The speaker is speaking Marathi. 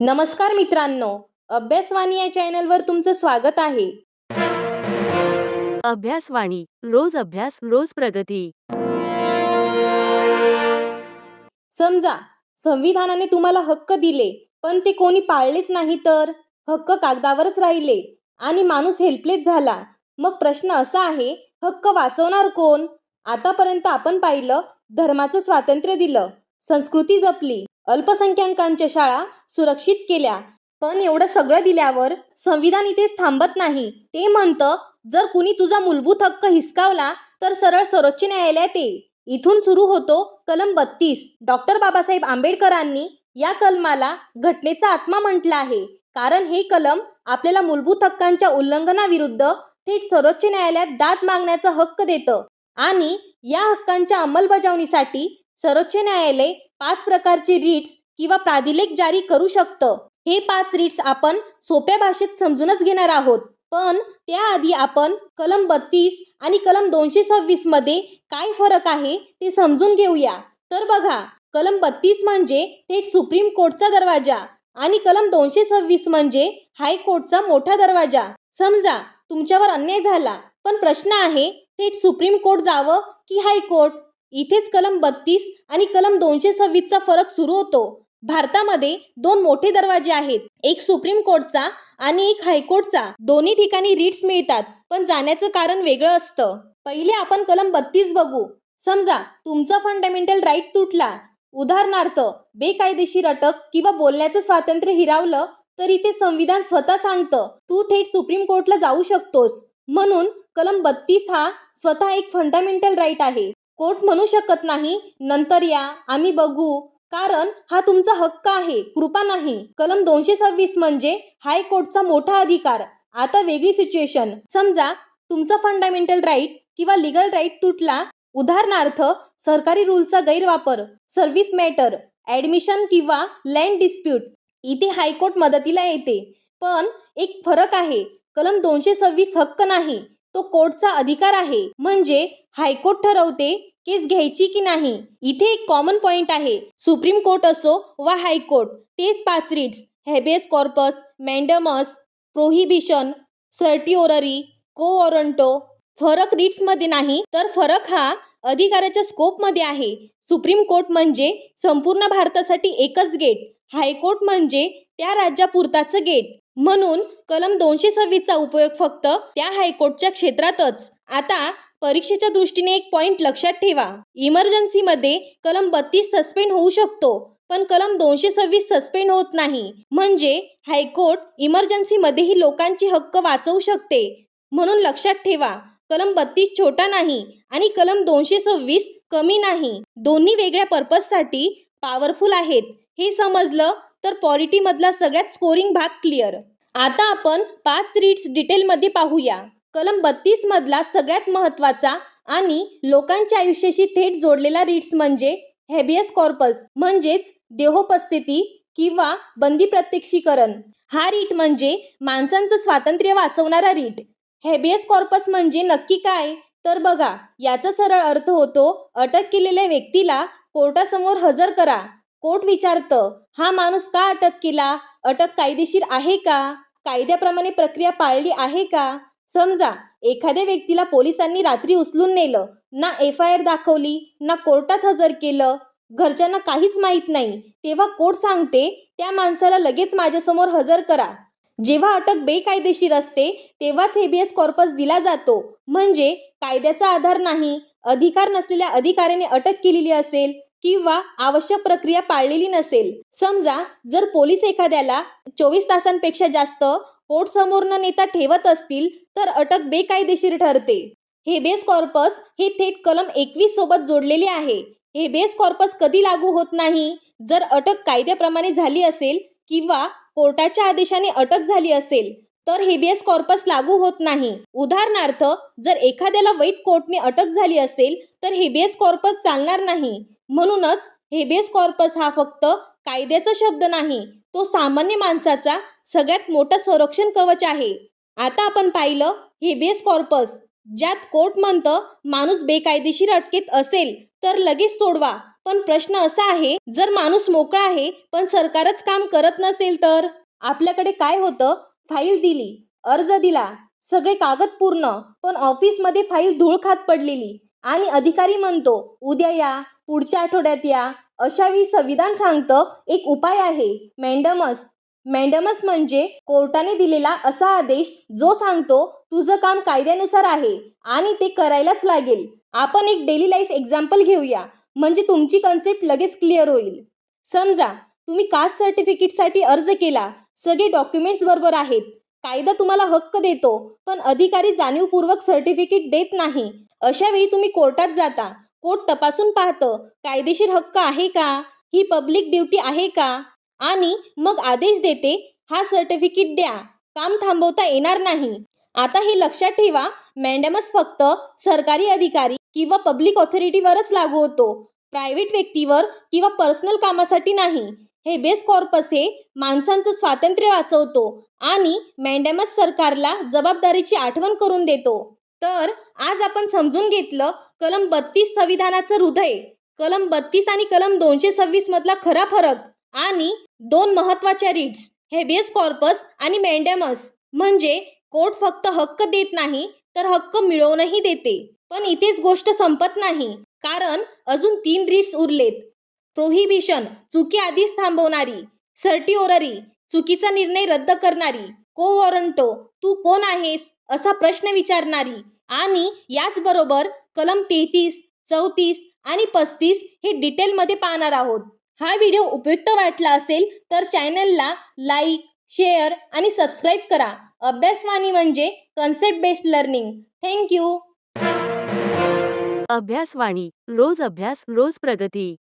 नमस्कार मित्रांनो, अभ्यासवाणी या चॅनलवर तुमचं स्वागत आहे. अभ्यासवाणी रोज अभ्यास रोज प्रगती. समजा संविधानाने तुम्हाला हक्क दिले, पण ते कोणी पाळलेच नाही तर हक्क कागदावरच राहिले आणि माणूस हेल्पलेस झाला. मग प्रश्न असा आहे, हक्क वाचवणार कोण? आतापर्यंत आपण पाहिलं, धर्माचं स्वातंत्र्य दिलं, संस्कृती जपली, अल्पसंख्याकांच्या शाळा सुरक्षित केल्या. पण एवढं सगळं दिल्यावर संविधान इथेच थांबत नाही. ते म्हणतं, जर कुणी तुझा मूलभूत हक्क हिसकावला तर सरळ सर्वोच्च न्यायालयात ये. इथून सुरू होतो कलम 32. डॉक्टर बाबासाहेब आंबेडकरांनी या कलमाला घटनेचा आत्मा म्हटलं आहे, कारण हे कलम आपल्याला मूलभूत हक्कांच्या उल्लंघनाविरुद्ध थेट सर्वोच्च न्यायालयात दाद मागण्याचा हक्क देतं आणि या हक्कांच्या अंमलबजावणीसाठी सर्वोच्च न्यायालय 5 प्रकारचे रिट्स किंवा प्राधिलेख जारी करू शकतं. हे 5 रिट्स आपण सोप्या भाषेत समजूनच घेणार आहोत. पण त्याआधी आपण कलम 32 आणि कलम 226 मध्ये काय फरक आहे ते समजून घेऊया. तर बघा, कलम 32 म्हणजे थेट सुप्रीम कोर्टचा दरवाजा आणि कलम 226 म्हणजे हायकोर्टचा मोठा दरवाजा. समजा तुमच्यावर अन्याय झाला, पण प्रश्न आहे थेट सुप्रीम कोर्ट जावं की हायकोर्ट? इथेच कलम 32 आणि कलम 226 चा फरक सुरू होतो. भारतामध्ये 2 मोठे दरवाजे आहेत, एक सुप्रीम कोर्टचा आणि एक हायकोर्टचा. दोन्ही ठिकाणी रिट्स मिळतात, पण जाण्याचं कारण वेगळं असतं. पहिले आपण कलम 32 बघू. समजा तुमचा फंडामेंटल राईट तुटला, उदाहरणार्थ बेकायदेशीर अटक किंवा बोलण्याचं स्वातंत्र्य हिरावलं, तर इथे संविधान स्वतः सांगतं तू थेट सुप्रीम कोर्टला जाऊ शकतोस. म्हणून कलम 32 हा स्वतः एक फंडामेंटल राईट आहे. कोर्ट म्हणू शकत नाही नंतर या, आम्ही बघू, कारण हा तुमचा हक्क आहे, कृपा नाही. कलम 226 म्हणजे हायकोर्टचा मोठा अधिकार. आता वेगळी सिच्युएशन. समजा तुमचा फंडामेंटल राईट किंवा लिगल राईट तुटला, उदाहरणार्थ सरकारी रूलचा गैरवापर, सर्व्हिस मॅटर, ऍडमिशन किंवा लँड डिस्प्यूट. इथे हायकोर्ट मदतीला येते. पण एक फरक आहे, कलम 226 हक्क नाही, तो कोर्टचा अधिकार आहे. म्हणजे हायकोर्ट ठरवते केस घ्यायची की नाही. इथे एक कॉमन पॉइंट आहे, सुप्रीम कोर्ट असो वा हायकोर्ट, तेच 5 रिट्स, हेबियस कॉर्पस, मॅन्डमस, प्रोहिबिशन, सर्टिओररी, को वॉरंटो. फरक रिट्समध्ये नाही, तर फरक हा अधिकाराच्या स्कोपमध्ये आहे. सुप्रीम कोर्ट म्हणजे संपूर्ण भारतासाठी एकच गेट, हायकोर्ट म्हणजे त्या राज्यापुरताचं गेट. म्हणून कलम 226 चा उपयोग फक्त त्या हायकोर्टच्या क्षेत्रातच. आता परीक्षेच्या दृष्टीने एक पॉइंट लक्षात ठेवा, इमर्जन्सीमध्ये कलम 32 सस्पेंड होऊ शकतो, पण कलम 226 सस्पेंड होत नाही. म्हणजे हायकोर्ट इमर्जन्सीमध्येही लोकांचे हक्क वाचवू शकते. म्हणून लक्षात ठेवा, कलम 32 छोटा नाही आणि कलम 226 कमी नाही. दोन्ही वेगळ्या पर्पजसाठी पॉवरफुल आहेत. हे समजलं तर पॉलिटीमधला सगळ्यात स्कोरिंग भाग क्लिअर. आता आपण 5 रिट्स डिटेलमध्ये पाहूया. कलम 32 मधला सगळ्यात महत्त्वाचा आणि लोकांच्या आयुष्याशी थेट जोडलेला रिट्स म्हणजे हेबियस कॉर्पस, म्हणजेच देहोपस्थिती किंवा बंदी प्रत्यक्षीकरण. हा रिट म्हणजे माणसांचं स्वातंत्र्य वाचवणारा रिट. हेबियस कॉर्पस म्हणजे नक्की काय? तर बघा, याचा सरळ अर्थ होतो अटक केलेल्या व्यक्तीला कोर्टासमोर हजर करा. कोर्ट विचारतं, हा माणूस का अटक केला? अटक कायदेशीर आहे का? कायद्याप्रमाणे प्रक्रिया पाळली आहे का? समजा एखाद्या व्यक्तीला पोलिसांनी रात्री उचलून नेलं, ना FIR दाखवली, ना कोर्टात हजर केलं, घरच्यांना काहीच माहीत नाही, तेव्हा कोर्ट सांगते त्या माणसाला लगेच माझ्यासमोर हजर करा. जेव्हा अटक बेकायदेशीर असते तेव्हाच हेबियस कॉर्पस दिला जातो. म्हणजे कायद्याचा आधार नाही, अधिकार नसलेल्या अधिकाऱ्याने अटक केलेली असेल किंवा आवश्यक प्रक्रिया पाळलेली नसेल. समजा जर पोलीस एखाद्याला 24 तासांपेक्षा जास्त कोर्ट समोर न नेता ठेवत असतील, तर अटक बेकायदेशीर ठरते. हेबियस कॉर्पस हे थेट कलम 21 सोबत जोडलेले आहे. हेबियस कॉर्पस कधी लागू होत नाही? जर अटक कायद्याप्रमाणे झाली असेल किंवा कोर्टाच्या आदेशाने अटक झाली असेल, तर हेबियस कॉर्पस लागू होत नाही. उदाहरणार्थ, जर एखाद्याला वैध कोर्टने अटक झाली असेल तर हेबियस कॉर्पस चालणार नाही. म्हणूनच हेबियस कॉर्पस हा फक्त कायद्याचा शब्द नाही, तो सामान्य माणसाचा सगळ्यात मोठा संरक्षण कवच आहे. आता आपण पाहिलं हेबियस कॉर्पस, ज्यात कोर्ट म्हणतं माणूस बेकायदेशीर अटकेत असेल तर लगेच सोडवा. पण प्रश्न असा आहे, जर माणूस मोकळा आहे पण सरकारच काम करत नसेल तर? आपल्याकडे काय होतं, फाईल दिली, अर्ज दिला, सगळे कागद पूर्ण, पण ऑफिसमध्ये फाईल धूळ खात पडलेली आणि अधिकारी म्हणतो उद्या या, पुढच्या आठवड्यात या. अशा वेळी संविधान सांगतं एक उपाय आहे, मॅन्डमस. मॅन्डमस म्हणजे कोर्टाने दिलेला असा आदेश जो सांगतो तुझं काम कायद्यानुसार आहे आणि ते करायलाच लागेल. आपण एक डेली लाईफ एक्झाम्पल घेऊया, म्हणजे तुमची कन्सेप्ट लगेच क्लिअर होईल. समजा तुम्ही कास्ट सर्टिफिकेटसाठी अर्ज केला, सगळे डॉक्युमेंट्स बरोबर आहेत, कायदा तुम्हाला हक्क देतो, पण अधिकारी जाणीवपूर्वक सर्टिफिकेट देत नाही. अशा वेळी तुम्ही कोर्टात जाता. कोर्ट तपासून पाहतं कायदेशीर हक्क आहे का, ही पब्लिक ड्युटी आहे का, आणि मग आदेश देते हा सर्टिफिकेट द्या, काम थांबवता येणार नाही. आता हे लक्षात ठेवा, मॅन्डमस फक्त सरकारी अधिकारी किंवा पब्लिक ऑथॉरिटीवरच लागू होतो, प्रायव्हेट व्यक्तीवर किंवा पर्सनल कामासाठी नाही. हेबेस कॉर्पस हे माणसांचं स्वातंत्र्य वाचवतो आणि मॅन्डमस सरकारला जबाबदारीची आठवण करून देतो. तर आज आपण समजून घेतलं कलम 32 संविधानाचं हृदय, कलम 32 आणि कलम 226 मधला खरा फरक, आणि दोन महत्त्वाच्या रीड्स, हेबियस कॉर्पस आणि मॅन्डमस. म्हणजे कोर्ट फक्त हक्क देत नाही तर हक्क मिळवूनही देते. पण इथेच गोष्ट संपत नाही, कारण अजून 3 रीड्स उरलेत. प्रोहिबिशन, चुकी आधीच थांबवणारी. सर्टिओररी, चुकीचा निर्णय रद्द करणारी. को वॉरंटो, तू कोण आहेस असा प्रश्न विचारणारी. आणि याचबरोबर कलम 33, 34 आणि 35 हे डिटेलमध्ये पाहणार आहोत. हा व्हिडिओ उपयुक्त वाटला असेल तर चॅनलला लाईक, शेअर आणि सबस्क्राईब करा. अभ्यासवाणी म्हणजे कन्सेप्ट बेस्ड लर्निंग. थँक्यू. अभ्यासवाणी, रोज अभ्यास रोज प्रगती.